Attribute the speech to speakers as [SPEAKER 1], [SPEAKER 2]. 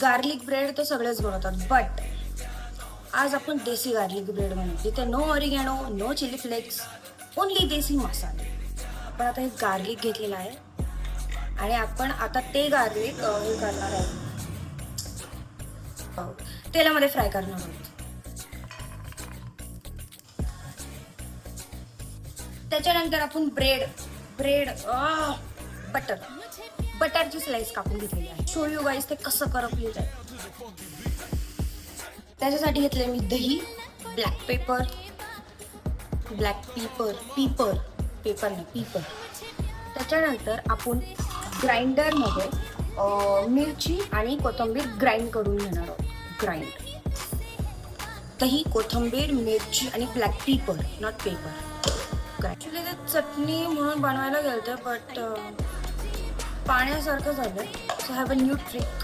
[SPEAKER 1] Garlic bread तर सगळेच बनवतात, बट आज आपण देसी गार्लिक ब्रेड बनवू. तिथे no oregano, no chilli flakes, only desi मसाले. आपण आता हे गार्लिक घेतलेलं आहे आणि आपण आता ते गार्लिक हे करणार आहे, तेलामध्ये फ्राय करणार आहोत. त्याच्यानंतर आपण ब्रेड बटरची स्लाइस कापून घेतलेली आहे. शो यू गाईस ते कसं करपलेलं आहे. त्याच्यासाठी घेतले मी दही, ब्लॅक पेपर, पेपर. त्याच्यानंतर आपण ग्राइंडरमध्ये मिरची आणि कोथिंबीर ग्राइंड करून घेणार आहोत. दही, कोथिंबीर, मिरची आणि black paper, not paper. Actually ते चटणी म्हणून बनवायला गेलं, बट पाण्यासारखं झालं. So have a new trick.